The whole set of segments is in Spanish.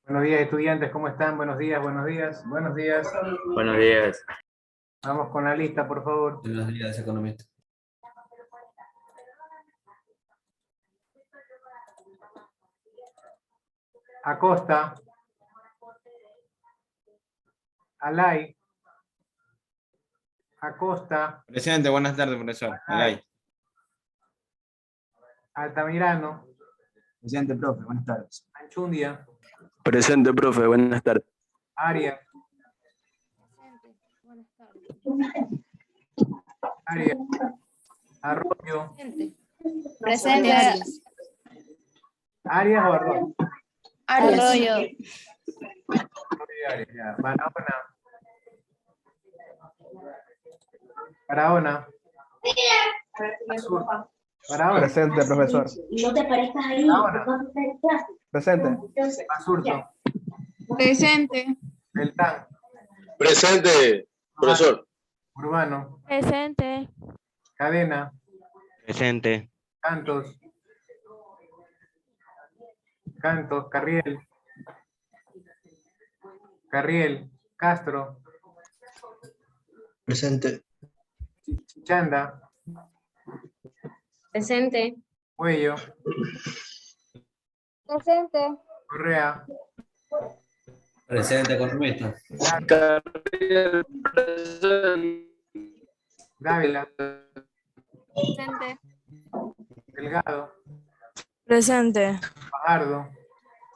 Buenos días, estudiantes, ¿cómo están? Buenos días, buenos días, buenos días. Buenos días. Vamos con la lista, por favor. Buenos días, economista. Acosta. Alay. Acosta. Presente, buenas tardes, profesor. Alay. Altamirano. Presente, profe. Buenas tardes. Anchundia. Presente, profe. Buenas tardes. Arias. Presente. Buenas tardes. Arias. Arroyo. Presente. Arias o Arroyo. Arroyo. Arroyo y Arias, ya. Barahona. Barahona. Barahona. Presente, profesor. No te parezcas ahí. Ahora. Presente. Basurto. Presente. Beltrán. Presente, profesor. Urbano. Presente. Cadena. Presente. Cantos. Cantos. Carriel. Carriel. Castro. Presente. Chanda. Presente. Cuello. Presente. Correa. Presente, economista. Dávila. Presente. Delgado. Presente. Fajardo.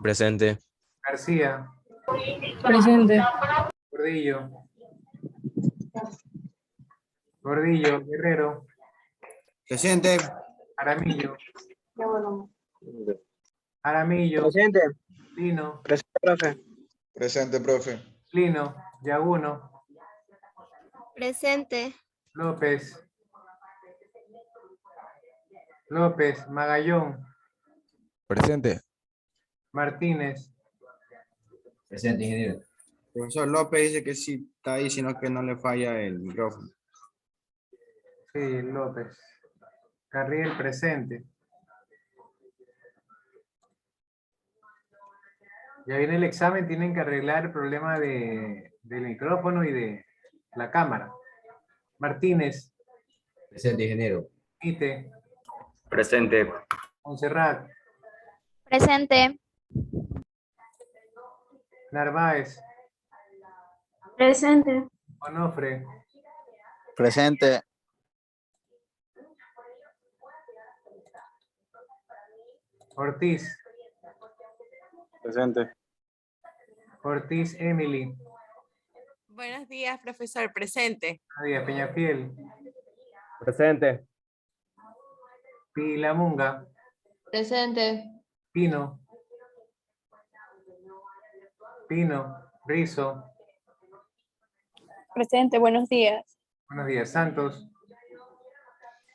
Presente. García. Presente. Gordillo. Gordillo. Guerrero. Presente. Aramillo. Aramillo. Presente. Lino. Presente, profe. Presente, profe. Lino. Yaguno. Presente. López. López. Magallón. Presente. Martínez. Presente, ingeniero. Profesor López dice que sí está ahí, sino que no le falla el micrófono. Sí, López. Carriel presente. Ya viene el examen, tienen que arreglar el problema del micrófono y de la cámara. Martínez. Presente, ingeniero. Ite. Presente. Montserrat. Presente. Narváez. Presente. Onofre. Presente. Ortiz. Presente. Ortiz Emily. Buenos días, profesor. Presente. Nadia Peñafiel. Presente. Pilamunga. Presente. Pino. Pino. Rizo. Presente. Buenos días. Buenos días. Santos.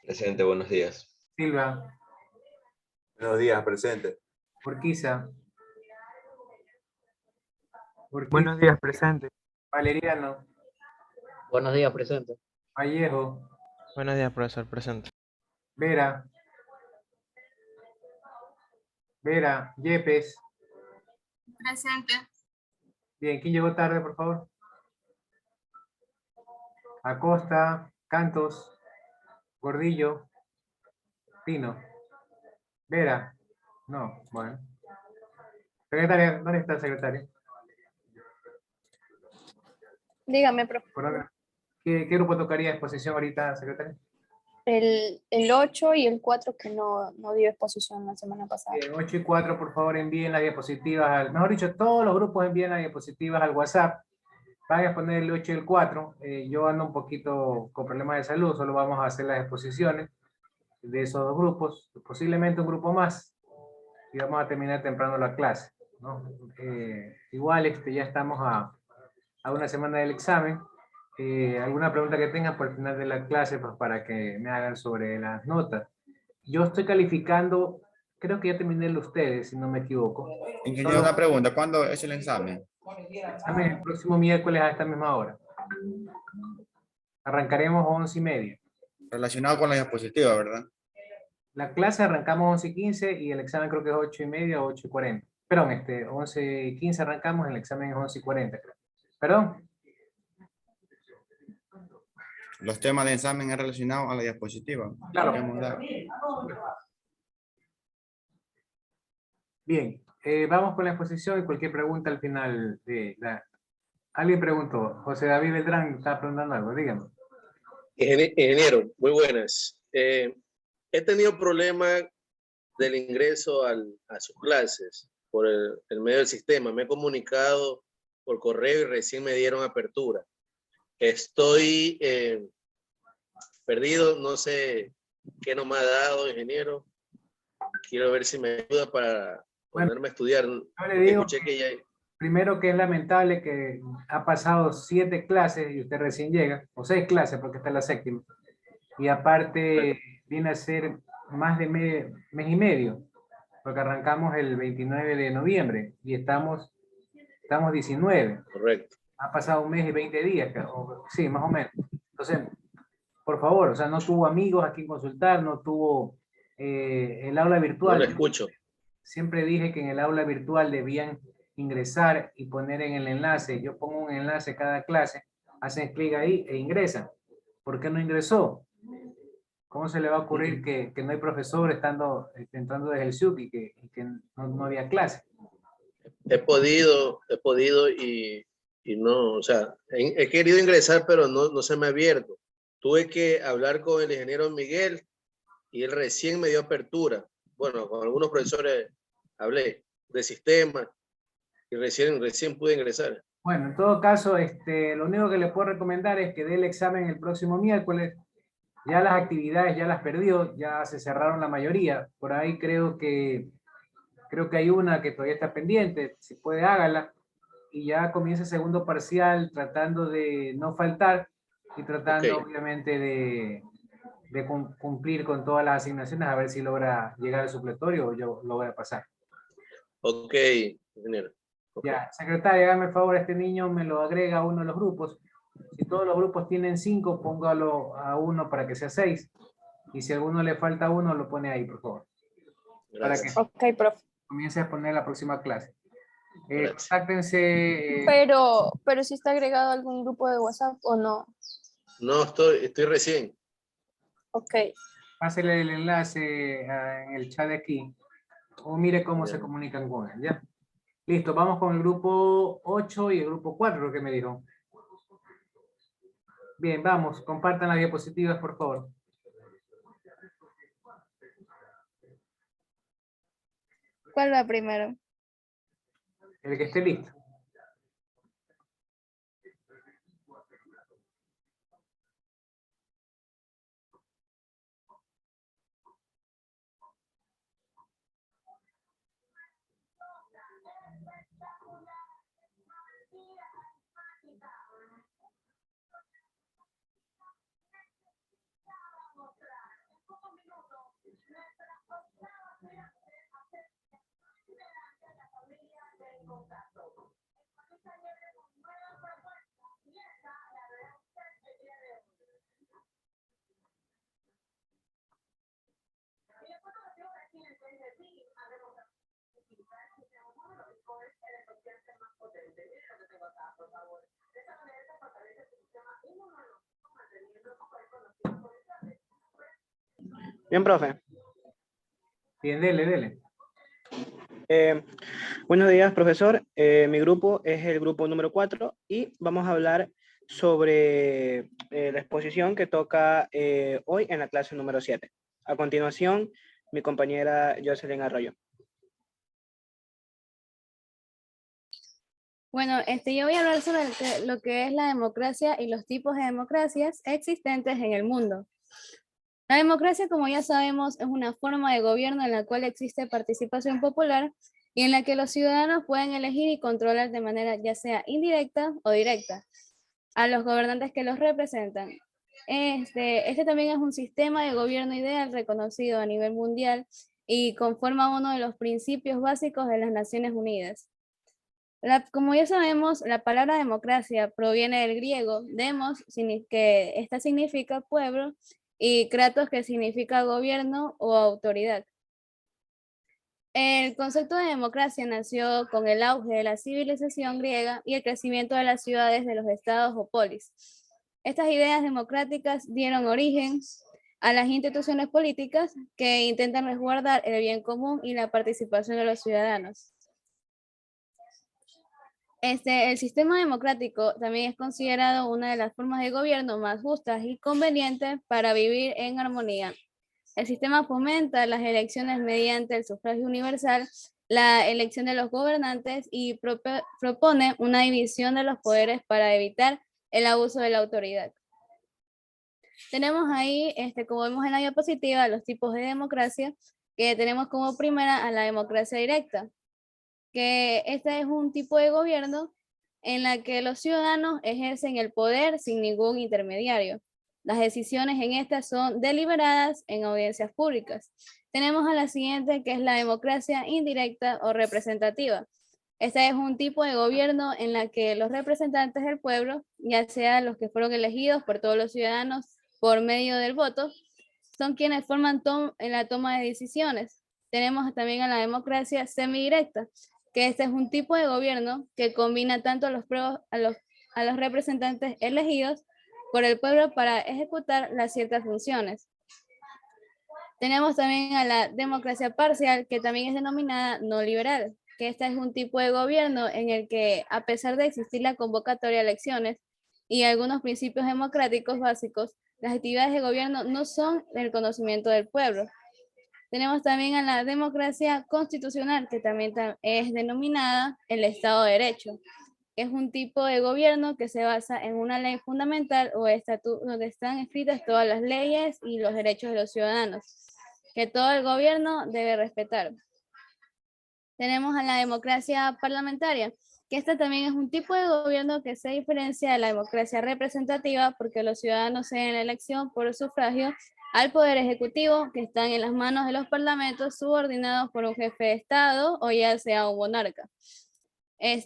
Presente, buenos días. Silva. Buenos días, presente. Urquiza. Buenos días, presente. Valeriano. Buenos días, presente. Vallejo. Buenos días, profesor, presente. Vera. Vera. Yepes. Presente. Bien, ¿quién llegó tarde, por favor? Acosta. Cantos. Gordillo. Pino. Vera. No, bueno. Secretaria, ¿dónde está el secretario? Dígame, profe. Por acá. ¿Qué grupo tocaría exposición ahorita, secretaria? El 8 y el 4 que no dio exposición la semana pasada. Bien, 8 y 4, por favor, envíen las diapositivas, mejor dicho, todos los grupos envíen las diapositivas al WhatsApp. Vaya a poner el 8 y el 4. Yo ando un poquito con problemas de salud, solo vamos a hacer las exposiciones de esos dos grupos, posiblemente un grupo más, y vamos a terminar temprano la clase, ¿no? Igual ya estamos a una semana del examen. Alguna pregunta que tengan por el final de la clase, pues para que me hagan sobre las notas. Yo estoy calificando, creo que ya terminé el de ustedes, si no me equivoco. Ingeniero, una pregunta. ¿Cuándo es el examen? Examen el próximo miércoles a esta misma hora. Arrancaremos 11:30. Relacionado con la diapositiva, ¿verdad? La clase arrancamos 11:15 y el examen creo que es 8:30 o 8:40. Perdón, 11:15 arrancamos, el examen es 11:40, creo. Perdón. Los temas de examen es relacionado a la diapositiva. Claro. Podemos dar. Bien, vamos con la exposición y cualquier pregunta al final de la... Alguien preguntó, José David Beltrán está preguntando algo, dígame. Ingeniero, muy buenas. He tenido problemas del ingreso a sus clases por el medio del sistema. Me he comunicado por correo y recién me dieron apertura. Estoy perdido, no sé qué no me ha dado, ingeniero. Quiero ver si me ayuda para ponerme a estudiar. Yo le digo, escuché que ya... primero que es lamentable que ha pasado 7 clases y usted recién llega, o 6 clases porque está en la 7ª, y aparte viene a ser más de mes y medio, porque arrancamos el 29 de noviembre y estamos 19. Correcto. Ha pasado un mes y 20 días, sí, más o menos. Entonces, por favor, o sea, no tuvo amigos a quien consultar, no tuvo el aula virtual. No lo escucho. Siempre dije que en el aula virtual debían ingresar y poner en el enlace. Yo pongo un enlace cada clase, hacen clic ahí e ingresan. ¿Por qué no ingresó? ¿Cómo se le va a ocurrir que no hay profesor entrando desde el SUC y que no había clase? He podido y no, o sea, he querido ingresar, pero no se me ha abierto. Tuve que hablar con el ingeniero Miguel y él recién me dio apertura. Bueno, con algunos profesores hablé de sistema y recién pude ingresar. Bueno, en todo caso, lo único que le puedo recomendar es que dé el examen el próximo miércoles. Ya las actividades ya las perdió, ya se cerraron la mayoría. Por ahí creo que hay una que todavía está pendiente. Si puede, hágala. Y ya comienza el segundo parcial tratando de no faltar y tratando obviamente de cumplir con todas las asignaciones, a ver si logra llegar al supletorio o yo logra pasar. Ok, ingeniero. Okay. Ya, secretaria, hágame el favor, este niño me lo agrega a uno de los grupos. Si todos los grupos tienen 5, póngalo a uno para que sea 6. Y si a alguno le falta uno, lo pone ahí, por favor. Gracias. Para que Ok, profe. comience a poner la próxima clase. Contáctense. Pero si está agregado a algún grupo de WhatsApp o no. No, estoy recién. Ok. Pásele el enlace en el chat de aquí. O mire cómo se comunican con él, ¿ya? Listo, vamos con el grupo 8 y el grupo 4, lo que me dijo. Bien, vamos, compartan las diapositivas, por favor. ¿Cuál va primero? El que esté listo. Bien, profe. Bien, dele. Buenos días, profesor. Mi grupo es el grupo número 4 y vamos a hablar sobre la exposición que toca hoy en la clase número 7. A continuación, mi compañera Jocelyn Arroyo. Bueno, yo voy a hablar sobre lo que es la democracia y los tipos de democracias existentes en el mundo. La democracia, como ya sabemos, es una forma de gobierno en la cual existe participación popular y en la que los ciudadanos pueden elegir y controlar de manera ya sea indirecta o directa a los gobernantes que los representan. Este también es un sistema de gobierno ideal reconocido a nivel mundial y conforma uno de los principios básicos de las Naciones Unidas. Como ya sabemos, la palabra democracia proviene del griego demos, que esta significa pueblo, y kratos, que significa gobierno o autoridad. El concepto de democracia nació con el auge de la civilización griega y el crecimiento de las ciudades de los estados o polis. Estas ideas democráticas dieron origen a las instituciones políticas que intentan resguardar el bien común y la participación de los ciudadanos. El sistema democrático también es considerado una de las formas de gobierno más justas y convenientes para vivir en armonía. El sistema fomenta las elecciones mediante el sufragio universal, la elección de los gobernantes y propone una división de los poderes para evitar el abuso de la autoridad. Tenemos ahí, como vemos en la diapositiva, los tipos de democracia, que tenemos como primera a la democracia directa, que este es un tipo de gobierno en la que los ciudadanos ejercen el poder sin ningún intermediario. Las decisiones en estas son deliberadas en audiencias públicas. Tenemos a la siguiente, que es la democracia indirecta o representativa. Este es un tipo de gobierno en la que los representantes del pueblo, ya sea los que fueron elegidos por todos los ciudadanos por medio del voto, son quienes forman en la toma de decisiones. Tenemos también a la democracia semidirecta, que este es un tipo de gobierno que combina tanto a los representantes elegidos por el pueblo para ejecutar las ciertas funciones. Tenemos también a la democracia parcial, que también es denominada no liberal, que este es un tipo de gobierno en el que, a pesar de existir la convocatoria a elecciones y algunos principios democráticos básicos, las actividades de gobierno no son del conocimiento del pueblo. Tenemos también a la democracia constitucional, que también es denominada el Estado de Derecho. Es un tipo de gobierno que se basa en una ley fundamental o estatuto donde están escritas todas las leyes y los derechos de los ciudadanos, que todo el gobierno debe respetar. Tenemos a la democracia parlamentaria, que esta también es un tipo de gobierno que se diferencia de la democracia representativa porque los ciudadanos se en la elección por sufragio al poder ejecutivo, que están en las manos de los parlamentos subordinados por un jefe de Estado o ya sea un monarca. El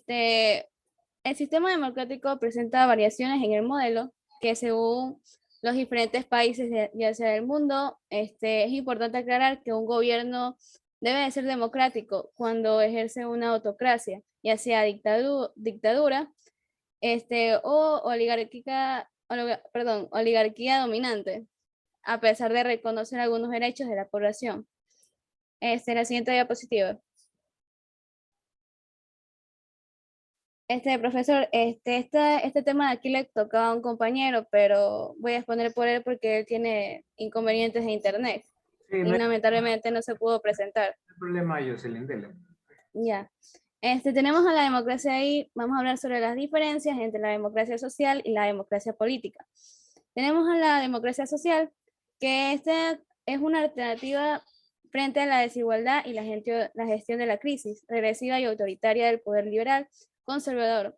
sistema democrático presenta variaciones en el modelo que según los diferentes países ya sea del mundo, es importante aclarar que un gobierno debe de ser democrático cuando ejerce una autocracia, ya sea dictadura o oligarquía dominante, a pesar de reconocer algunos derechos de la población. La siguiente diapositiva. Profesor, este tema de aquí le tocaba a un compañero, pero voy a exponer por él porque él tiene inconvenientes de internet. Sí, Y lamentablemente no se pudo presentar. No hay problema, Jocelyn, dele. Ya. Tenemos a la democracia ahí, vamos a hablar sobre las diferencias entre la democracia social y la democracia política. Tenemos a la democracia social, que esta es una alternativa frente a la desigualdad y la gestión de la crisis regresiva y autoritaria del poder liberal conservador.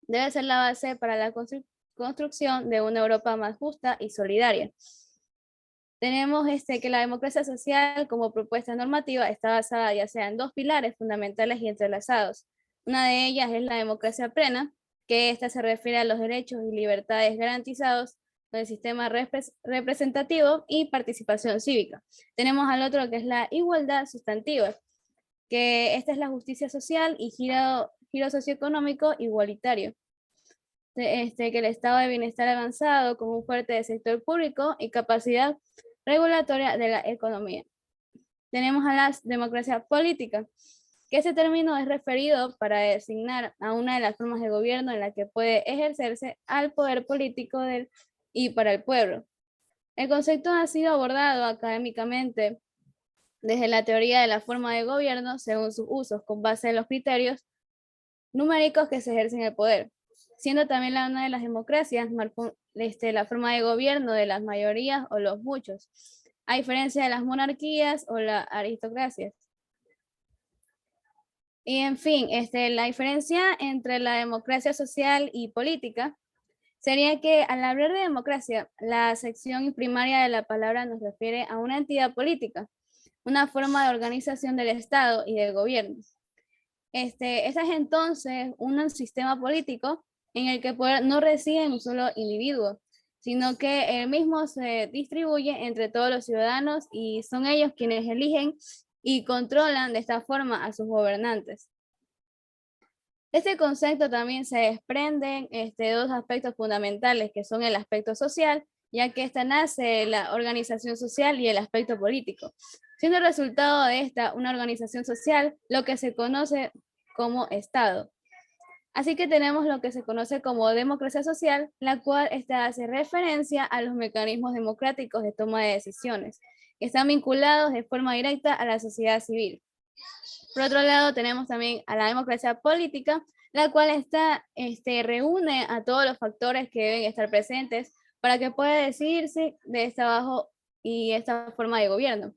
Debe ser la base para la construcción de una Europa más justa y solidaria. Tenemos que la democracia social como propuesta normativa está basada ya sea en dos pilares fundamentales y entrelazados. Una de ellas es la democracia plena, que esta se refiere a los derechos y libertades garantizados por el sistema representativo y participación cívica. Tenemos al otro que es la igualdad sustantiva, que esta es la justicia social y giro socioeconómico igualitario. Que el estado de bienestar avanzado con un fuerte sector público y capacidad regulatoria de la economía. Tenemos a la democracia política, que ese término es referido para designar a una de las formas de gobierno en la que puede ejercerse al poder político del y para el pueblo. El concepto ha sido abordado académicamente desde la teoría de la forma de gobierno según sus usos, con base en los criterios numéricos que se ejercen el poder, siendo también una de las democracias la forma de gobierno de las mayorías o los muchos, a diferencia de las monarquías o las aristocracias. Y en fin, la diferencia entre la democracia social y política sería que al hablar de democracia, la acepción primaria de la palabra nos refiere a una entidad política, una forma de organización del Estado y del gobierno. Ese es entonces un sistema político en el que el poder no reside en un solo individuo, sino que el mismo se distribuye entre todos los ciudadanos y son ellos quienes eligen y controlan de esta forma a sus gobernantes. Este concepto también se desprenden dos aspectos fundamentales, que son el aspecto social, ya que esta nace de la organización social y el aspecto político, siendo el resultado de esta una organización social, lo que se conoce como Estado. Así que tenemos lo que se conoce como democracia social, la cual hace referencia a los mecanismos democráticos de toma de decisiones, que están vinculados de forma directa a la sociedad civil. Por otro lado, tenemos también a la democracia política, la cual reúne a todos los factores que deben estar presentes para que pueda decidirse de esta forma de gobierno.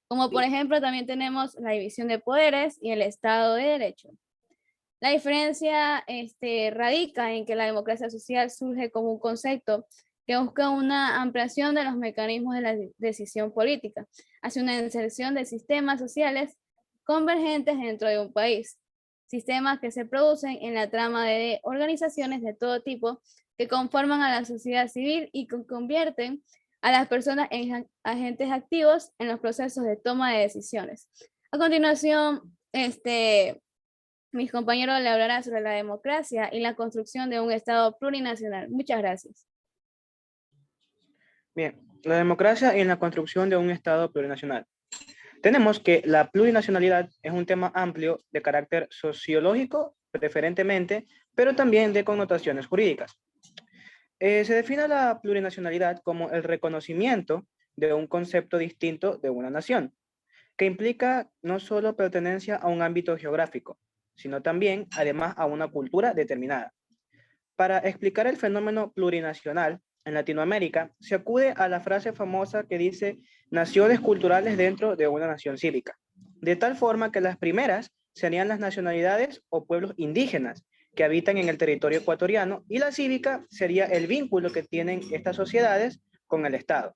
Como por ejemplo, también tenemos la división de poderes y el Estado de Derecho. La diferencia radica en que la democracia social surge como un concepto que busca una ampliación de los mecanismos de la decisión política, hacia una inserción de sistemas sociales convergentes dentro de un país, sistemas que se producen en la trama de organizaciones de todo tipo que conforman a la sociedad civil y que convierten a las personas en agentes activos en los procesos de toma de decisiones. A continuación, mis compañeros le hablarán sobre la democracia y la construcción de un Estado plurinacional. Muchas gracias. Bien, la democracia y la construcción de un Estado plurinacional. Tenemos que la plurinacionalidad es un tema amplio de carácter sociológico, preferentemente, pero también de connotaciones jurídicas. Se define la plurinacionalidad como el reconocimiento de un concepto distinto de una nación, que implica no solo pertenencia a un ámbito geográfico, sino también, además, a una cultura determinada. Para explicar el fenómeno plurinacional en Latinoamérica, se acude a la frase famosa que dice naciones culturales dentro de una nación cívica, de tal forma que las primeras serían las nacionalidades o pueblos indígenas que habitan en el territorio ecuatoriano, y la cívica sería el vínculo que tienen estas sociedades con el Estado,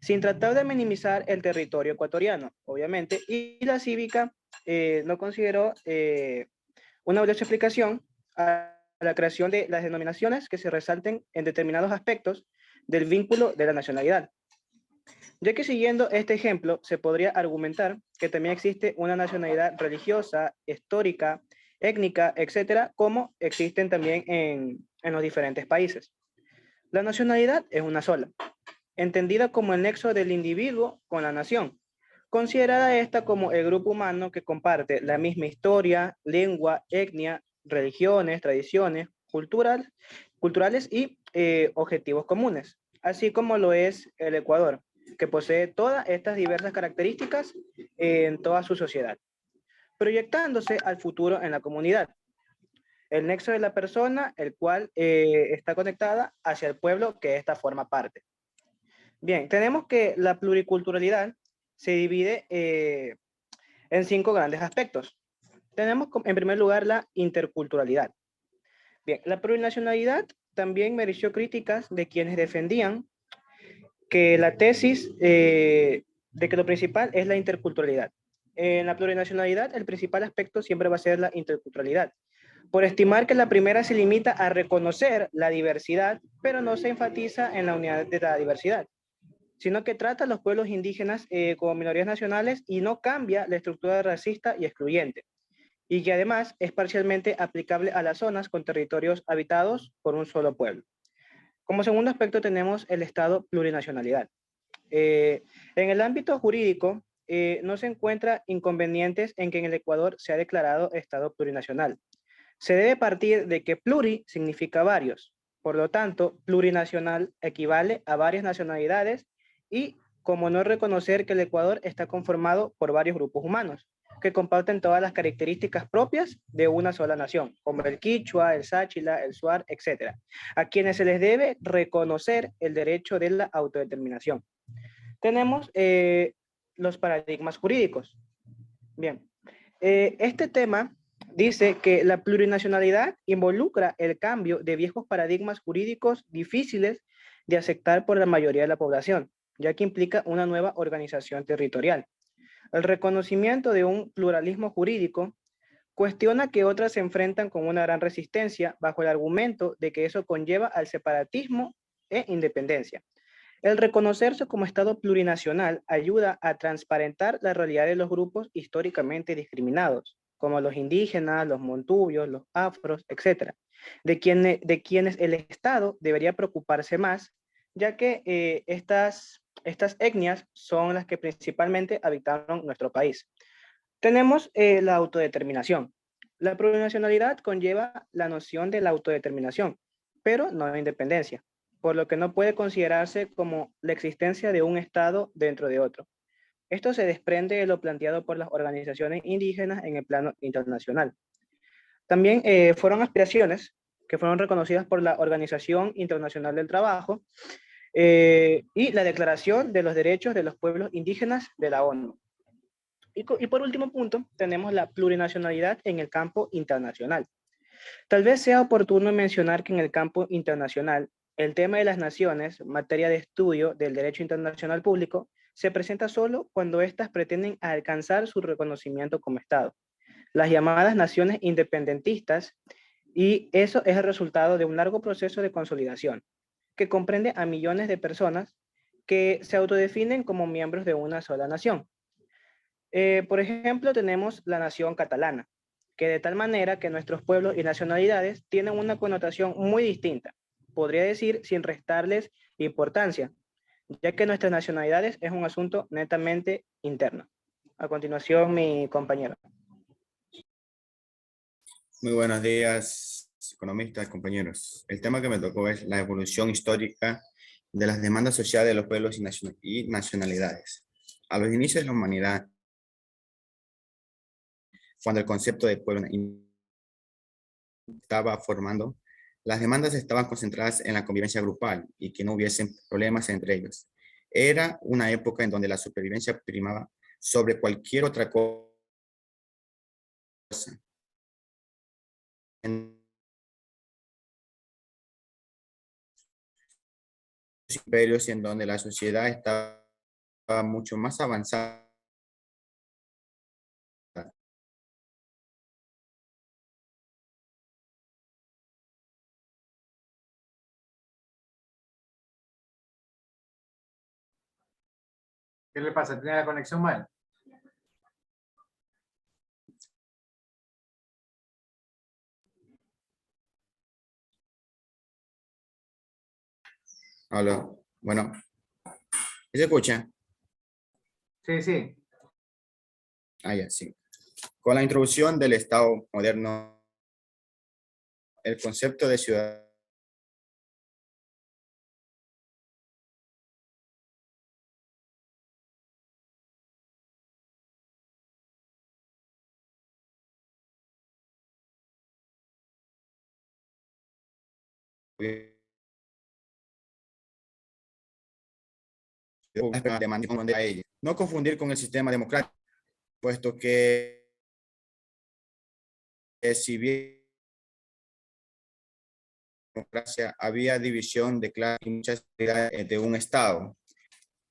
sin tratar de minimizar el territorio ecuatoriano, obviamente, y la cívica no consideró una valiosa explicación a la creación de las denominaciones que se resalten en determinados aspectos del vínculo de la nacionalidad. Ya que siguiendo este ejemplo, se podría argumentar que también existe una nacionalidad religiosa, histórica, étnica, etcétera, como existen también en los diferentes países. La nacionalidad es una sola, entendida como el nexo del individuo con la nación, considerada esta como el grupo humano que comparte la misma historia, lengua, etnia, religiones, tradiciones, culturales y objetivos comunes, así como lo es el Ecuador, que posee todas estas diversas características en toda su sociedad, proyectándose al futuro en la comunidad. El nexo de la persona, el cual está conectada hacia el pueblo que esta forma parte. Bien, tenemos que la pluriculturalidad se divide en 5 grandes aspectos. Tenemos en primer lugar la interculturalidad. Bien, la plurinacionalidad también mereció críticas de quienes defendían que la tesis de que lo principal es la interculturalidad. En la plurinacionalidad el principal aspecto siempre va a ser la interculturalidad, por estimar que la primera se limita a reconocer la diversidad, pero no se enfatiza en la unidad de la diversidad, sino que trata a los pueblos indígenas como minorías nacionales y no cambia la estructura racista y excluyente, y que además es parcialmente aplicable a las zonas con territorios habitados por un solo pueblo. Como segundo aspecto tenemos el Estado plurinacionalidad. En el ámbito jurídico no se encuentra inconvenientes en que en el Ecuador se ha declarado Estado plurinacional. Se debe partir de que pluri significa varios, por lo tanto plurinacional equivale a varias nacionalidades, y como no reconocer que el Ecuador está conformado por varios grupos humanos que comparten todas las características propias de una sola nación, como el quichua, el sáchila, el shuar, etc., a quienes se les debe reconocer el derecho de la autodeterminación. Tenemos los paradigmas jurídicos. Bien, este tema dice que la plurinacionalidad involucra el cambio de viejos paradigmas jurídicos difíciles de aceptar por la mayoría de la población, ya que implica una nueva organización territorial. El reconocimiento de un pluralismo jurídico cuestiona que otras se enfrentan con una gran resistencia bajo el argumento de que eso conlleva al separatismo e independencia. El reconocerse como Estado plurinacional ayuda a transparentar la realidad de los grupos históricamente discriminados, como los indígenas, los montubios, los afros, etc., de quienes el Estado debería preocuparse más, ya que estas etnias son las que principalmente habitaron nuestro país. Tenemos la autodeterminación. La plurinacionalidad conlleva la noción de la autodeterminación, pero no la independencia, por lo que no puede considerarse como la existencia de un Estado dentro de otro. Esto se desprende de lo planteado por las organizaciones indígenas en el plano internacional. También fueron aspiraciones que fueron reconocidas por la Organización Internacional del Trabajo y la Declaración de los Derechos de los Pueblos Indígenas de la ONU. Y por último punto, tenemos la plurinacionalidad en el campo internacional. Tal vez sea oportuno mencionar que en el campo internacional, el tema de las naciones, materia de estudio del derecho internacional público, se presenta solo cuando éstas pretenden alcanzar su reconocimiento como Estado. Las llamadas naciones independentistas, y eso es el resultado de un largo proceso de consolidación, que comprende a millones de personas que se autodefinen como miembros de una sola nación. Por ejemplo, tenemos la nación catalana, que de tal manera que nuestros pueblos y nacionalidades tienen una connotación muy distinta, podría decir sin restarles importancia, ya que nuestras nacionalidades es un asunto netamente interno. A continuación, mi compañero. Muy buenos días, economistas, compañeros. El tema que me tocó es la evolución histórica de las demandas sociales de los pueblos y nacionalidades. A los inicios de la humanidad, cuando el concepto de pueblo estaba formando, las demandas estaban concentradas en la convivencia grupal y que no hubiesen problemas entre ellos. Era una época en donde la supervivencia primaba sobre cualquier otra cosa. Imperios en donde la sociedad estaba mucho más avanzada. ¿Qué le pasa? ¿Tiene la conexión mal? Hola. Bueno, ¿se escucha? Sí, sí. Ah, ya, sí. Con la introducción del Estado moderno, el concepto de ciudad de a ella. No confundir con el sistema democrático, puesto que si bien democracia había división de clases y muchas de un Estado.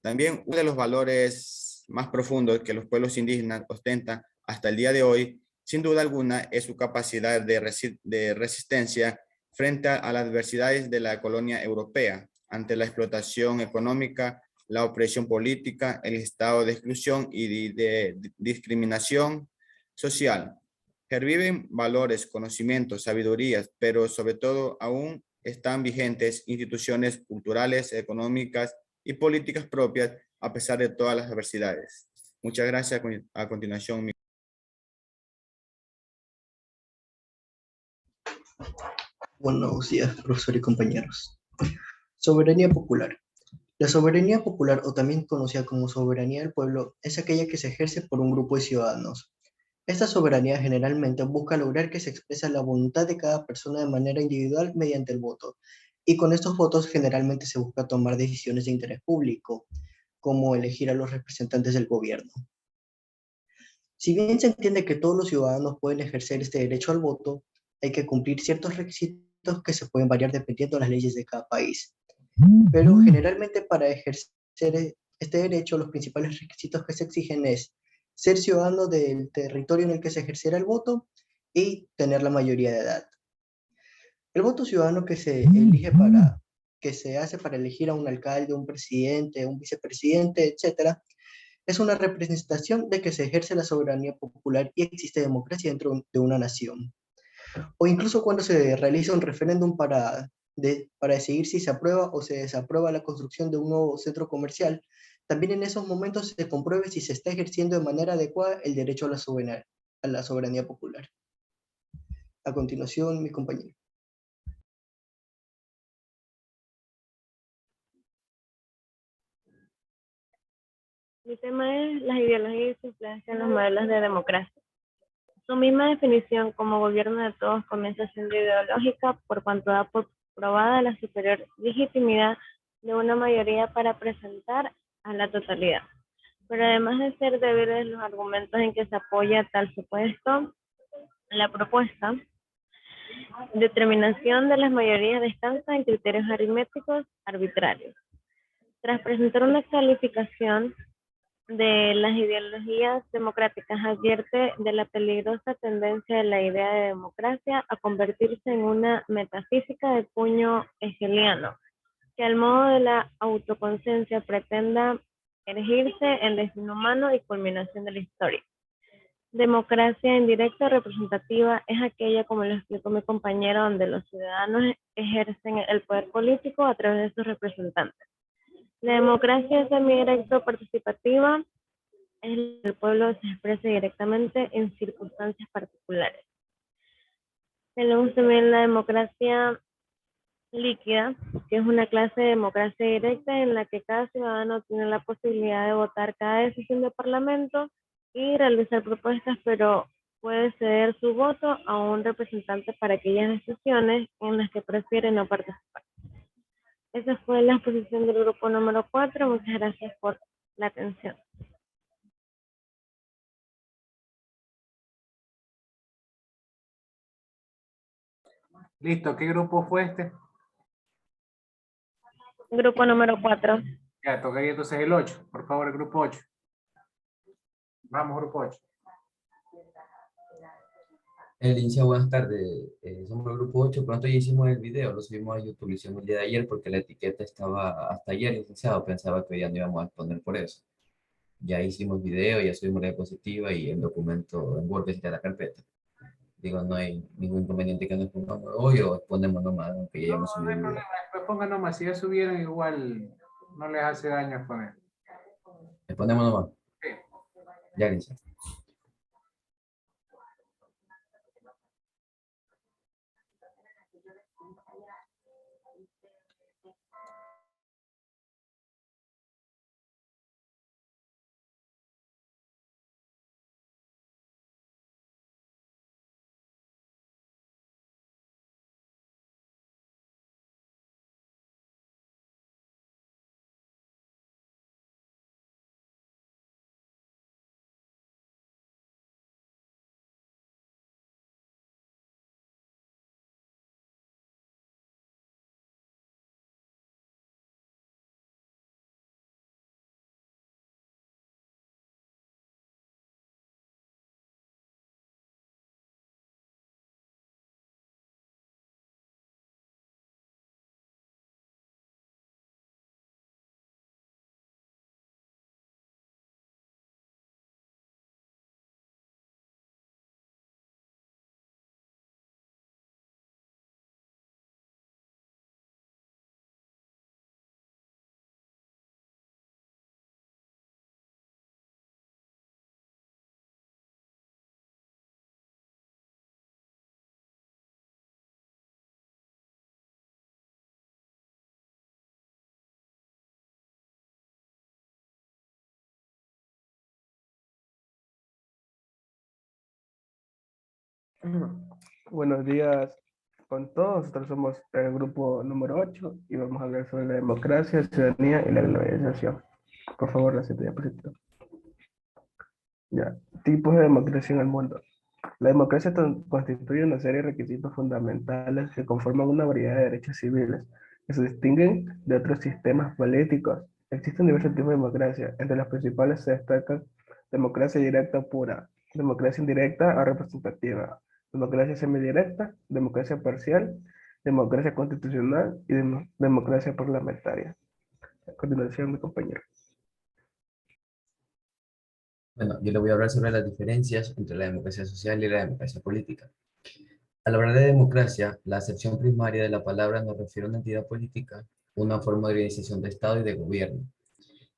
También uno de los valores más profundos que los pueblos indígenas ostentan hasta el día de hoy, sin duda alguna, es su capacidad de resistencia frente a las adversidades de la colonia europea, ante la explotación económica, la opresión política, el estado de exclusión y de discriminación social. Perviven valores, conocimientos, sabidurías, pero sobre todo aún están vigentes instituciones culturales, económicas y políticas propias a pesar de todas las adversidades. Muchas gracias. A continuación, Buenos días, profesor y compañeros. Soberanía popular. La soberanía popular, o también conocida como soberanía del pueblo, es aquella que se ejerce por un grupo de ciudadanos. Esta soberanía generalmente busca lograr que se exprese la voluntad de cada persona de manera individual mediante el voto, y con estos votos generalmente se busca tomar decisiones de interés público, como elegir a los representantes del gobierno. Si bien se entiende que todos los ciudadanos pueden ejercer este derecho al voto, hay que cumplir ciertos requisitos que se pueden variar dependiendo de las leyes de cada país. Pero generalmente para ejercer este derecho, los principales requisitos que se exigen es ser ciudadano del territorio en el que se ejerciera el voto y tener la mayoría de edad. El voto ciudadano que se elige para que se hace para elegir a un alcalde, un presidente, un vicepresidente, etcétera, es una representación de que se ejerce la soberanía popular y existe democracia dentro de una nación. O incluso cuando se realiza un referéndum para decidir si se aprueba o se desaprueba la construcción de un nuevo centro comercial, también en esos momentos se compruebe si se está ejerciendo de manera adecuada el derecho a la soberanía popular. A continuación, mi compañero. Mi tema es las ideologías y su influencia en los modelos de democracia. Su misma definición como gobierno de todos comienza siendo ideológica por cuanto da por probada la superior legitimidad de una mayoría para presentar a la totalidad. Pero además de ser débiles los argumentos en que se apoya tal supuesto, la propuesta, determinación de las mayorías descansa en criterios aritméticos arbitrarios. Tras presentar una calificación de las ideologías democráticas, advierte de la peligrosa tendencia de la idea de democracia a convertirse en una metafísica de puño hegeliano, que al modo de la autoconciencia pretenda erigirse en destino humano y culminación de la historia. Democracia indirecta o representativa es aquella, como lo explicó mi compañero, donde los ciudadanos ejercen el poder político a través de sus representantes. La democracia semidirecta o participativa es el pueblo se expresa directamente en circunstancias particulares. Tenemos también la democracia líquida, que es una clase de democracia directa en la que cada ciudadano tiene la posibilidad de votar cada decisión del Parlamento y realizar propuestas, pero puede ceder su voto a un representante para aquellas decisiones en las que prefiere no participar. Esa fue la exposición del grupo número 4. Muchas gracias por la atención. Listo, ¿qué grupo fue este? Grupo número 4. Ya, tocaría entonces el 8. Por favor, el grupo 8. Vamos, grupo 8. Inicia, buenas tardes. Somos el grupo 8. Pronto ya hicimos el video, lo subimos a YouTube, lo hicimos el día de ayer porque la etiqueta estaba hasta ayer, licenciado. Pensaba que hoy ya no íbamos a exponer por eso. Ya hicimos video, ya subimos la diapositiva y el documento en Word está en la carpeta. Digo, no hay ningún inconveniente que nos pongamos hoy o exponemos nomás, aunque ya hayamos subido el video. Pues pongan nomás, si ya subieron igual no les hace daño exponer. ¿Exponemos nomás? Sí. Ya, licenciado. Buenos días con todos. Nosotros somos el grupo número 8 y vamos a hablar sobre la democracia, ciudadanía y la globalización. Por favor, la siguiente diapositiva. Ya, tipos de democracia en el mundo. La democracia constituye una serie de requisitos fundamentales que conforman una variedad de derechos civiles que se distinguen de otros sistemas políticos. Existen diversos tipos de democracia. Entre las principales se destacan democracia directa pura, democracia indirecta o representativa, democracia semidirecta, democracia parcial democracia constitucional y democracia parlamentaria. A continuación, mi compañero. Bueno, yo le voy a hablar sobre las diferencias entre la democracia social y la democracia política. Al hablar de democracia, la acepción primaria de la palabra nos refiere a una entidad política, una forma de organización de Estado y de gobierno.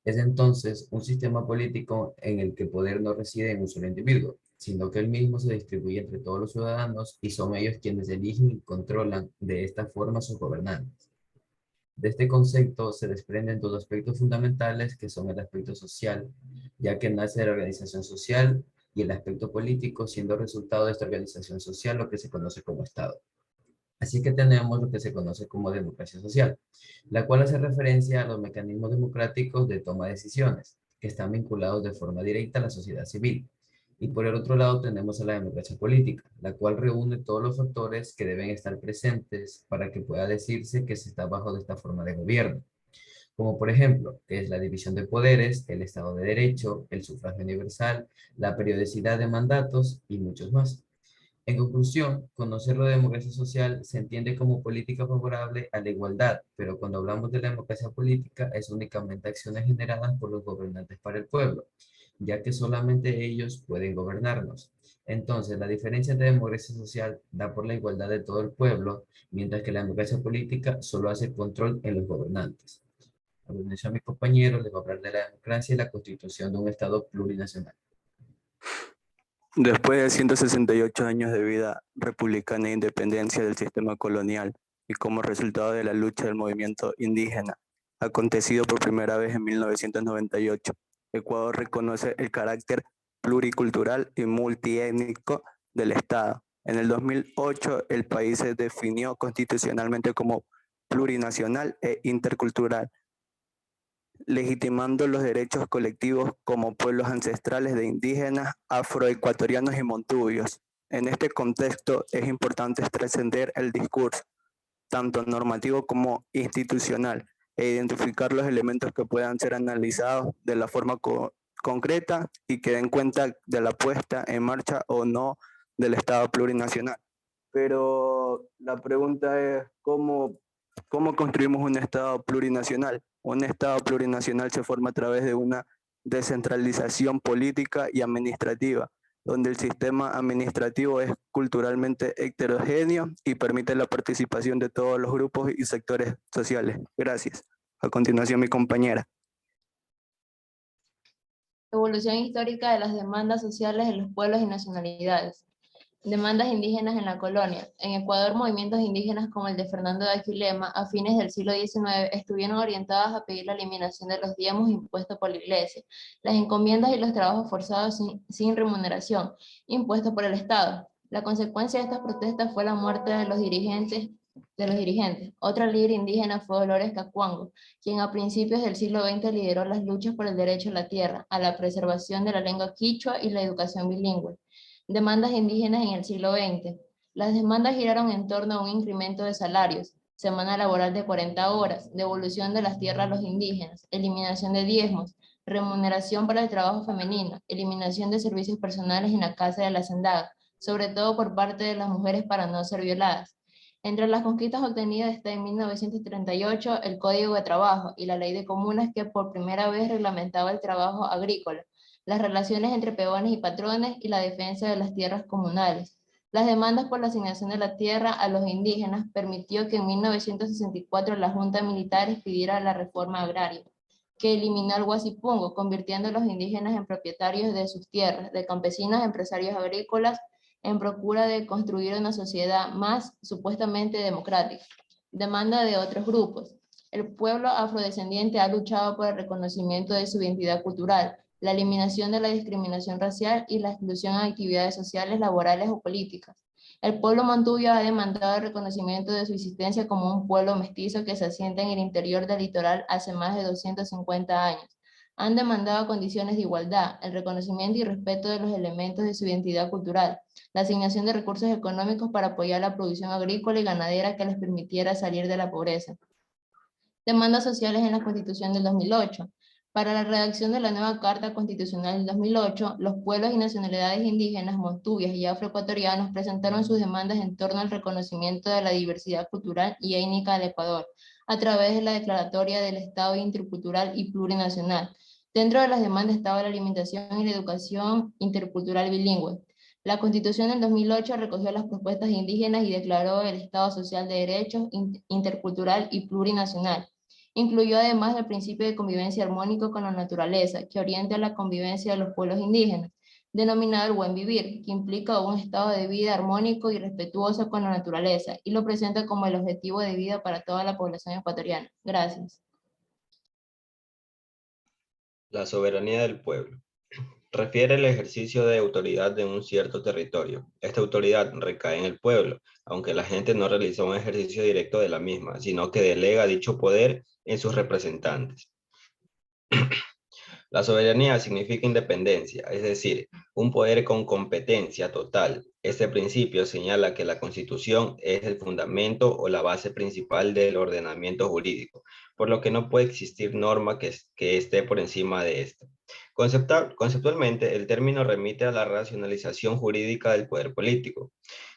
Es entonces un sistema político en el que el poder no reside en un solo individuo, sino que el mismo se distribuye entre todos los ciudadanos y son ellos quienes eligen y controlan de esta forma sus gobernantes. De este concepto se desprenden dos aspectos fundamentales que son el aspecto social, ya que nace de la organización social, y el aspecto político, siendo resultado de esta organización social lo que se conoce como Estado. Así que tenemos lo que se conoce como democracia social, la cual hace referencia a los mecanismos democráticos de toma de decisiones, que están vinculados de forma directa a la sociedad civil. Y por el otro lado tenemos a la democracia política, la cual reúne todos los factores que deben estar presentes para que pueda decirse que se está bajo de esta forma de gobierno, como por ejemplo, que es la división de poderes, el Estado de Derecho, el sufragio universal, la periodicidad de mandatos y muchos más. En conclusión, conocer la democracia social se entiende como política favorable a la igualdad, pero cuando hablamos de la democracia política es únicamente acciones generadas por los gobernantes para el pueblo, ya que solamente ellos pueden gobernarnos. Entonces, la diferencia entre democracia social da por la igualdad de todo el pueblo, mientras que la democracia política solo hace control en los gobernantes. A continuación, mi compañero les va a hablar de la democracia y la constitución de un Estado plurinacional. Después de 168 años de vida republicana e independencia del sistema colonial y como resultado de la lucha del movimiento indígena, acontecido por primera vez en 1998, Ecuador reconoce el carácter pluricultural y multiétnico del Estado. En el 2008, el país se definió constitucionalmente como plurinacional e intercultural, legitimando los derechos colectivos como pueblos ancestrales de indígenas, afroecuatorianos y montubios. En este contexto es importante trascender el discurso, tanto normativo como institucional, e identificar los elementos que puedan ser analizados de la forma concreta y que den cuenta de la puesta en marcha o no del Estado plurinacional. Pero la pregunta es, ¿cómo construimos un Estado plurinacional? Un Estado plurinacional se forma a través de una descentralización política y administrativa, donde el sistema administrativo es culturalmente heterogéneo y permite la participación de todos los grupos y sectores sociales. Gracias. A continuación, mi compañera. Evolución histórica de las demandas sociales de los pueblos y nacionalidades. Demandas indígenas en la colonia. En Ecuador, movimientos indígenas como el de Fernando de Aquilema, a fines del siglo XIX, estuvieron orientados a pedir la eliminación de los diezmos impuestos por la Iglesia, las encomiendas y los trabajos forzados sin remuneración, impuestos por el Estado. La consecuencia de estas protestas fue la muerte de los dirigentes. Otra líder indígena fue Dolores Cacuango, quien a principios del siglo XX lideró las luchas por el derecho a la tierra, a la preservación de la lengua quichua y la educación bilingüe. Demandas indígenas en el siglo XX. Las demandas giraron en torno a un incremento de salarios, semana laboral de 40 horas, devolución de las tierras a los indígenas, eliminación de diezmos, remuneración para el trabajo femenino, eliminación de servicios personales en la casa de la hacendada, sobre todo por parte de las mujeres para no ser violadas. Entre las conquistas obtenidas está en 1938 el Código de Trabajo y la Ley de Comunas que por primera vez reglamentaba el trabajo agrícola, las relaciones entre peones y patrones y la defensa de las tierras comunales. Las demandas por la asignación de la tierra a los indígenas permitió que en 1964 la Junta Militar expidiera la reforma agraria, que eliminó el huasipungo, convirtiendo a los indígenas en propietarios de sus tierras, de campesinos a empresarios agrícolas, en procura de construir una sociedad más supuestamente democrática. Demanda de otros grupos. El pueblo afrodescendiente ha luchado por el reconocimiento de su identidad cultural, la eliminación de la discriminación racial y la exclusión a actividades sociales, laborales o políticas. El pueblo montubio ha demandado el reconocimiento de su existencia como un pueblo mestizo que se asienta en el interior del litoral hace más de 250 años. Han demandado condiciones de igualdad, el reconocimiento y respeto de los elementos de su identidad cultural, la asignación de recursos económicos para apoyar la producción agrícola y ganadera que les permitiera salir de la pobreza. Demandas sociales en la Constitución del 2008. Para la redacción de la nueva Carta Constitucional del 2008, los pueblos y nacionalidades indígenas, montubias y afroecuatorianos presentaron sus demandas en torno al reconocimiento de la diversidad cultural y étnica del Ecuador, a través de la Declaratoria del Estado Intercultural y Plurinacional. Dentro de las demandas estaba la alimentación y la educación intercultural bilingüe. La Constitución del 2008 recogió las propuestas indígenas y declaró el Estado Social de Derechos, intercultural y plurinacional. Incluyó además el principio de convivencia armónico con la naturaleza, que orienta la convivencia de los pueblos indígenas, denominado el buen vivir, que implica un estado de vida armónico y respetuoso con la naturaleza, y lo presenta como el objetivo de vida para toda la población ecuatoriana. Gracias. La soberanía del pueblo. Refiere el ejercicio de autoridad de un cierto territorio. Esta autoridad recae en el pueblo, aunque la gente no realiza un ejercicio directo de la misma, sino que delega dicho poder en sus representantes. La soberanía significa independencia, es decir, un poder con competencia total. Este principio señala que la Constitución es el fundamento o la base principal del ordenamiento jurídico, por lo que no puede existir norma que esté por encima de esta. Conceptualmente, el término remite a la racionalización jurídica del poder político,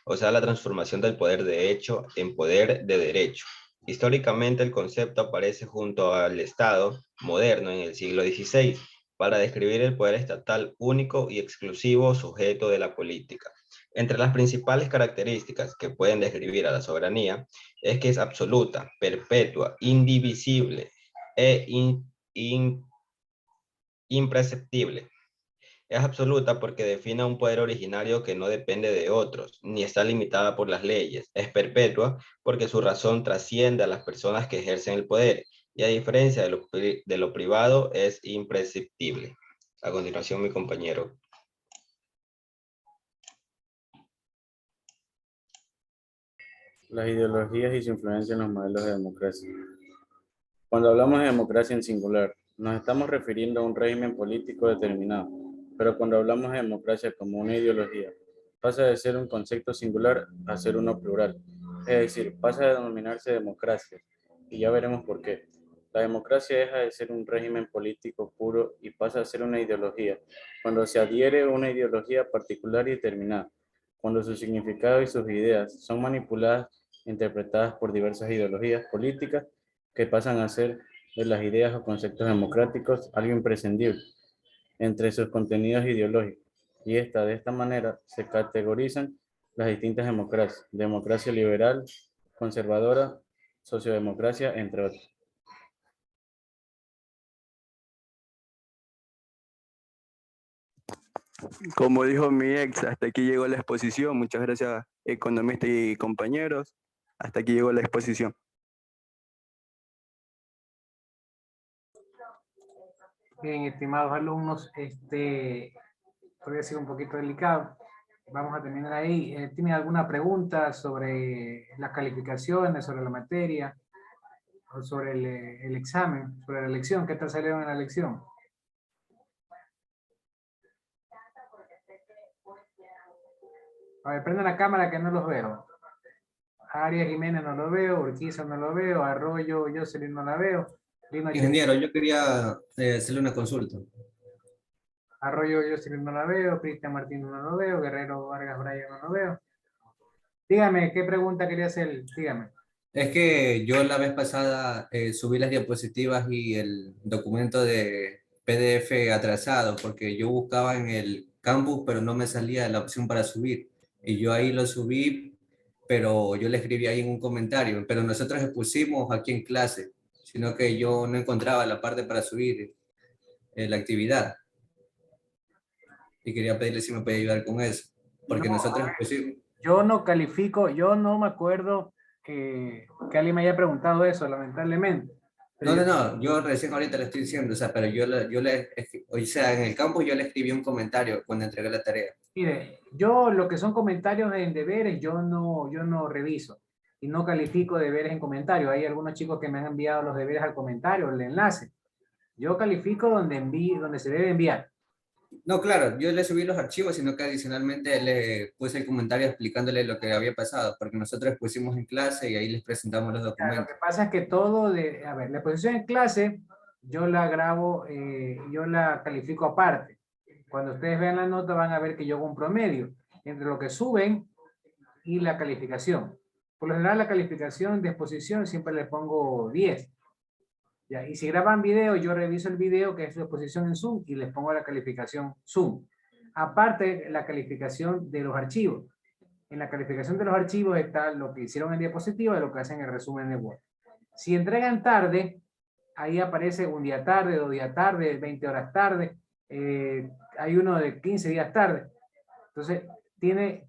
o sea, la transformación del poder de hecho en poder de derecho. Históricamente, el concepto aparece junto al Estado moderno en el siglo XVI para describir el poder estatal único y exclusivo sujeto de la política. Entre las principales características que pueden describir a la soberanía es que es absoluta, perpetua, indivisible e imprescindible. Es absoluta porque define un poder originario que no depende de otros, ni está limitada por las leyes. Es perpetua porque su razón trasciende a las personas que ejercen el poder, y a diferencia de lo privado, es imprescriptible. A continuación, mi compañero. Las ideologías y su influencia en los modelos de democracia. Cuando hablamos de democracia en singular, nos estamos refiriendo a un régimen político determinado, pero cuando hablamos de democracia como una ideología, pasa de ser un concepto singular a ser uno plural, es decir, pasa de denominarse democracia, y ya veremos por qué. La democracia deja de ser un régimen político puro y pasa a ser una ideología, cuando se adhiere a una ideología particular y determinada, cuando su significado y sus ideas son manipuladas e interpretadas por diversas ideologías políticas que pasan a ser de las ideas o conceptos democráticos algo imprescindible entre sus contenidos ideológicos. Y de esta manera se categorizan las distintas democracias: democracia liberal, conservadora, sociodemocracia, entre otros. Como dijo mi ex, hasta aquí llegó la exposición. Muchas gracias, economistas y compañeros. Hasta aquí llegó la exposición. Bien, estimados alumnos, podría ser un poquito delicado. Vamos a terminar ahí. ¿Tienen alguna pregunta sobre las calificaciones, sobre la materia, o sobre el examen, sobre la lección? ¿Qué tal salieron en la lección? A ver, prendan la cámara que no los veo. Arias Jiménez no lo veo, Urquiza no lo veo, Arroyo, Jocelyn no la veo. Ingeniero, yo quería hacerle una consulta. Arroyo, Jocelyn no la veo, Cristian Martínez no lo veo, Guerrero Vargas Bryan no lo veo. Dígame, ¿qué pregunta quería hacer? Dígame. Es que yo la vez pasada subí las diapositivas y el documento de PDF atrasado, porque yo buscaba en el campus, pero no me salía la opción para subir. Y yo ahí lo subí, pero yo le escribí ahí en un comentario, pero nosotros expusimos aquí en clase, sino que yo no encontraba la parte para subir la actividad. Y quería pedirle si me puede ayudar con eso, porque nosotros expusimos. Yo no califico, yo no me acuerdo que alguien me haya preguntado eso, lamentablemente. No, yo recién ahorita le estoy diciendo, o sea, pero o sea, en el campus yo le escribí un comentario cuando entregué la tarea. Mire, yo lo que son comentarios en deberes, yo no reviso y no califico deberes en comentarios. Hay algunos chicos que me han enviado los deberes al comentario, el enlace. Yo califico donde se debe enviar. No, claro, yo le subí los archivos, sino que adicionalmente le puse el comentario explicándole lo que había pasado, porque nosotros pusimos en clase y ahí les presentamos los documentos. Lo que pasa es que todo a ver, la exposición en clase, yo la grabo, yo la califico aparte. Cuando ustedes vean la nota van a ver que yo hago un promedio entre lo que suben y la calificación. Por lo general la calificación de exposición siempre le pongo 10. ¿Ya? Y si graban video, yo reviso el video que es su exposición en Zoom y les pongo la calificación Zoom. Aparte, la calificación de los archivos. En la calificación de los archivos está lo que hicieron en diapositiva y lo que hacen en el resumen de Word. Si entregan tarde, ahí aparece un día tarde, 2 días tarde, 20 horas tarde, hay uno de 15 días tarde. Entonces,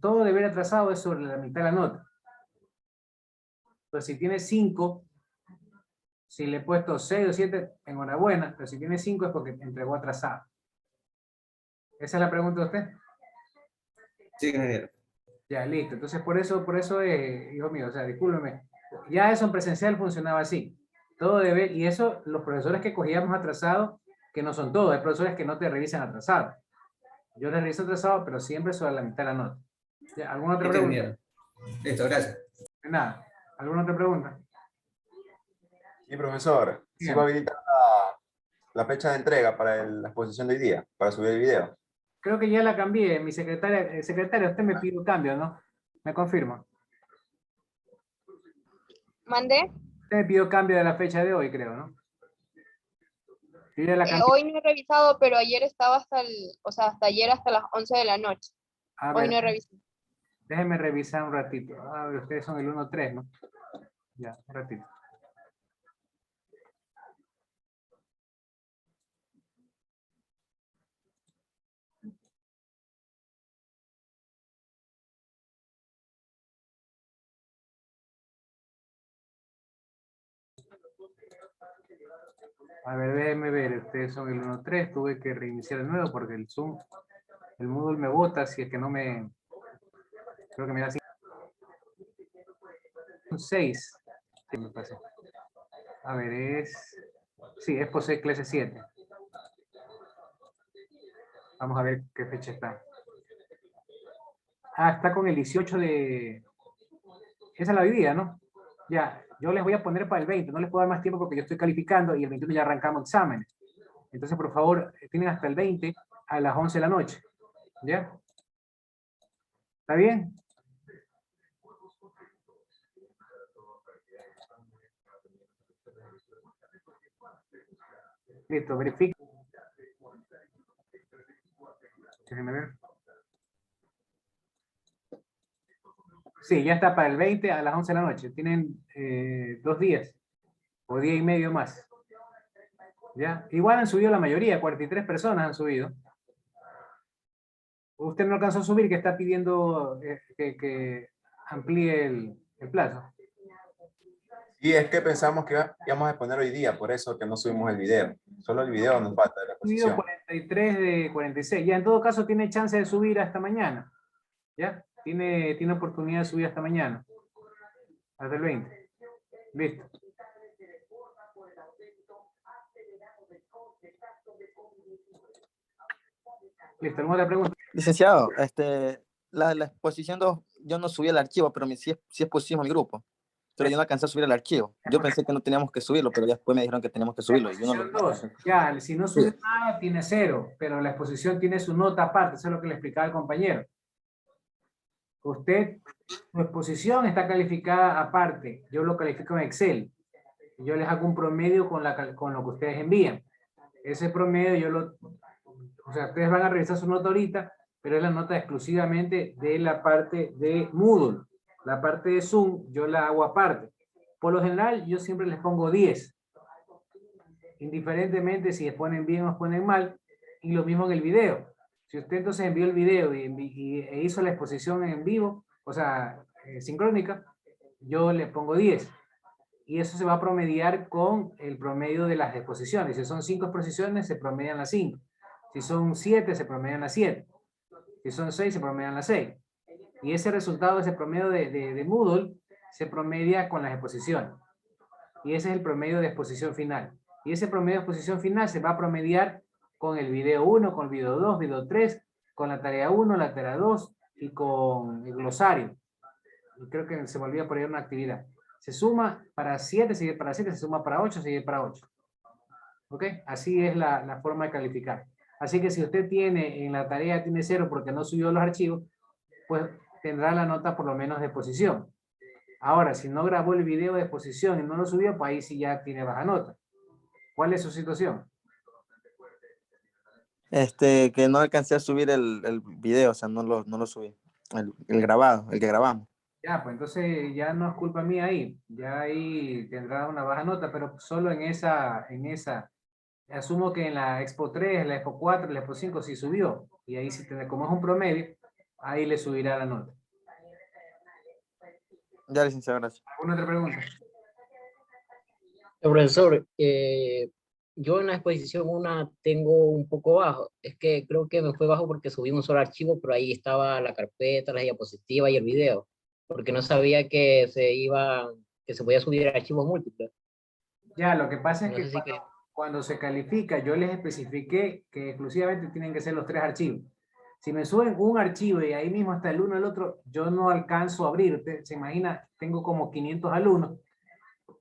todo deber atrasado es sobre la mitad de la nota. Entonces, si tiene 5, si le he puesto 6 o 7, enhorabuena, pero si tiene 5 es porque entregó atrasado. ¿Esa es la pregunta de usted? Sí, ingeniero. Ya, listo. Entonces, por eso hijo mío, o sea, discúlpeme. Ya eso en presencial funcionaba así. Todo debe, y eso, los profesores que cogíamos atrasados, que no son todos, hay profesores que no te revisan atrasado. Yo les reviso atrasado, pero siempre sobre la mitad de la nota. ¿Ya? ¿Alguna otra Listo, pregunta? ingeniero. Listo, gracias. De nada. ¿Alguna otra pregunta? Sí, profesor. ¿Sí Bien. va a habilitar la fecha de entrega para la exposición de hoy día, para subir el video? Creo que ya la cambié. Mi secretaria, usted me pidió cambio, ¿no? ¿Me confirma? ¿Mandé? Usted me pidió cambio de la fecha de hoy, creo, ¿no? Sí, ya la cambié. Hoy no he revisado, pero ayer estaba hasta ayer hasta las 11 de la noche. A Hoy ver, no he revisado. déjeme revisar un ratito. A ver, ustedes son el 1-3, ¿no? Ya, un ratito. A ver, déjenme ver. Ustedes son el 1-3. Tuve que reiniciar de nuevo porque el Zoom, el Moodle me bota si es que no me... Creo que me da así. Un 6. Sí, me pasé. A ver, es... Sí, es POSEI clase 7. Vamos a ver qué fecha está. Ah, está con el 18 de... Esa es la hoy día, ¿no? Ya, yo les voy a poner para el 20. No les puedo dar más tiempo porque yo estoy calificando y el 21 ya arrancamos exámenes. Entonces, por favor, tienen hasta el 20 a las 11 de la noche. ¿Ya? ¿Está bien? Listo, verifique. Déjenme ver. Sí, ya está para el 20 a las 11 de la noche. Tienen 2 días o día y medio más. ¿Ya? Igual han subido la mayoría, 43 personas han subido. Usted no alcanzó a subir, que está pidiendo que amplíe el plazo. Sí, es que pensamos que íbamos a exponer hoy día, por eso que no subimos el video. Solo el video nos falta de la Subido exposición. 43 de 46. Ya en todo caso tiene chance de subir hasta mañana. ¿Ya? Tiene oportunidad de subir hasta mañana. Hasta el 20. Listo. Listo, ¿alguna otra pregunta? Licenciado, la exposición 2, yo no subí el archivo, pero sí expusimos el grupo. Pero yo no alcancé a subir el archivo. Yo pensé que no teníamos que subirlo, pero después me dijeron que teníamos que subirlo. Y yo no lo... Ya, si no sube Sí. nada, tiene 0, pero la exposición tiene su nota aparte, eso es lo que le explicaba el compañero. Usted, su exposición está calificada aparte, yo lo califico en Excel. Yo les hago un promedio con lo que ustedes envían. Ese promedio o sea, ustedes van a revisar su nota ahorita, pero es la nota exclusivamente de la parte de Moodle. La parte de Zoom yo la hago aparte. Por lo general yo siempre les pongo 10. Indiferentemente si exponen bien o exponen mal. Y lo mismo en el video. Si usted entonces envió el video e hizo la exposición en vivo, o sea, sincrónica, yo le pongo 10. Y eso se va a promediar con el promedio de las exposiciones. Si son 5 exposiciones, se promedian las 5. Si son 7, se promedian las 7. Si son 6, se promedian las 6. Y ese resultado, ese promedio de Moodle, se promedia con las exposiciones. Y ese es el promedio de exposición final. Y ese promedio de exposición final se va a promediar con el video 1, con el video 2, video 3, con la tarea 1, la tarea 2 y con el glosario. Y creo que se me olvida poner una actividad. Se suma para 7, sigue para 7, se suma para 8, sigue para 8. ¿Ok? Así es la forma de calificar. Así que si usted tiene en la tarea, tiene 0 porque no subió los archivos, pues tendrá la nota por lo menos de exposición. Ahora, si no grabó el video de exposición y no lo subió, pues ahí sí ya tiene baja nota. ¿Cuál es su situación? Que no alcancé a subir el video, o sea, no lo subí. El grabado, el que grabamos. Ya, pues entonces ya no es culpa mía ahí. Ya ahí tendrá una baja nota, pero solo en esa. Asumo que en la Expo 3, la Expo 4, la Expo 5 sí subió. Y ahí sí tendrá, como es un promedio, ahí le subirá la nota. Ya, licenciado, gracias. ¿Alguna otra pregunta? Profesor, yo en la exposición 1 tengo un poco bajo. Es que creo que me fue bajo porque subí un solo archivo, pero ahí estaba la carpeta, la diapositiva y el video. Porque no sabía que se podía subir archivos múltiples. Ya, lo que pasa es No que sé si cuando se califica, yo les especifiqué que exclusivamente tienen que ser los 3 archivos. Si me suben un archivo y ahí mismo está el uno el otro, yo no alcanzo a abrir. Usted se imagina, tengo como 500 alumnos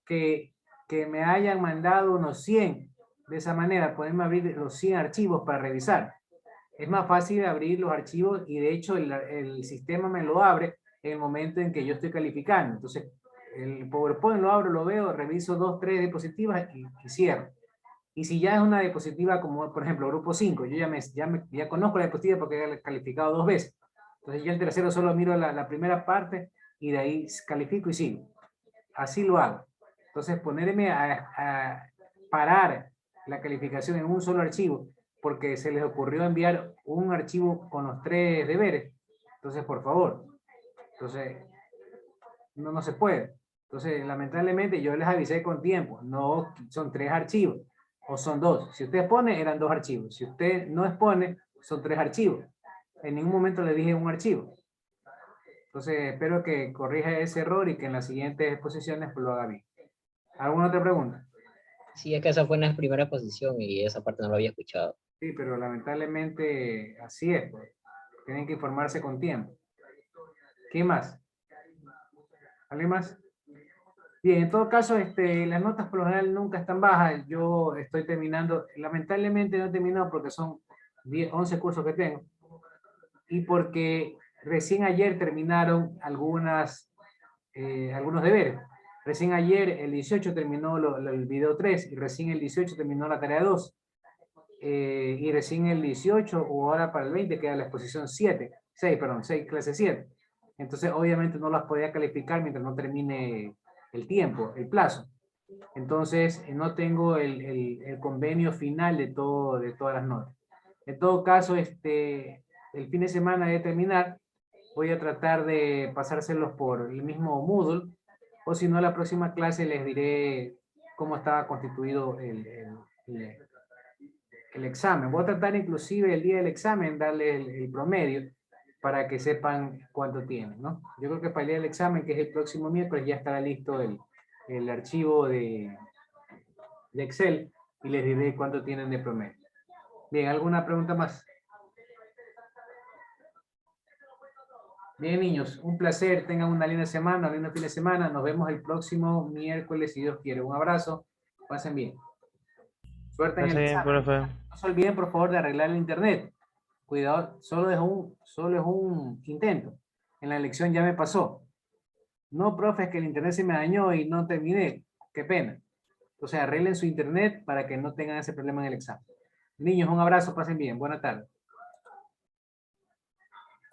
que me hayan mandado unos 100. De esa manera, podemos abrir los 100 archivos para revisar. Es más fácil abrir los archivos y de hecho el sistema me lo abre en el momento en que yo estoy calificando. Entonces, el PowerPoint lo abro, lo veo, reviso 2, 3 diapositivas y cierro. Y si ya es una diapositiva como, por ejemplo, grupo 5, yo ya conozco la diapositiva porque he calificado 2 veces. Entonces, ya el tercero solo miro la primera parte y de ahí califico y sigo. Así lo hago. Entonces, ponerme a parar la calificación en un solo archivo porque se les ocurrió enviar un archivo con los 3 deberes. Entonces, por favor. Entonces, no se puede. Entonces, lamentablemente, yo les avisé con tiempo. No son 3 archivos o son 2. Si usted expone, eran 2 archivos. Si usted no expone, son 3 archivos. En ningún momento le dije un archivo. Entonces, espero que corrija ese error y que en las siguientes exposiciones pues, lo haga bien. ¿Alguna otra pregunta? Sí, es que esa fue en la primera exposición y esa parte no lo había escuchado. Sí, pero lamentablemente así es. Pues. Tienen que informarse con tiempo. ¿Qué más? ¿Alguien más? Bien, en todo caso, las notas por lo general nunca están bajas. Yo estoy terminando, lamentablemente no he terminado porque son 11 cursos que tengo. Y porque recién ayer terminaron algunos deberes. Recién ayer, el 18, terminó el video 3 y recién el 18 terminó la tarea 2. Y recién el 18 o ahora para el 20 queda la exposición 6, clase 7. Entonces, obviamente no las podía calificar mientras no termine el tiempo, el plazo. Entonces, no tengo el convenio final de todas las notas. En todo caso, el fin de semana de terminar, voy a tratar de pasárselos por el mismo Moodle, o si no, la próxima clase les diré cómo estaba constituido el examen. Voy a tratar inclusive el día del examen darle el promedio para que sepan cuánto tienen, ¿no? Yo creo que para el día del examen, que es el próximo miércoles, ya estará listo el archivo de Excel y les diré cuánto tienen de promedio. Bien, ¿alguna pregunta más? Bien, niños, un placer. Tengan una linda semana, un lindo fin de semana. Nos vemos el próximo miércoles, si Dios quiere. Un abrazo. Pasen bien. Suerte en el examen. No se olviden, por favor, de arreglar el internet. Cuidado, solo es un intento. En la elección ya me pasó. No, profe, es que el internet se me dañó y no terminé. Qué pena. Entonces, arreglen su internet para que no tengan ese problema en el examen. Niños, un abrazo. Pasen bien. Buenas tardes.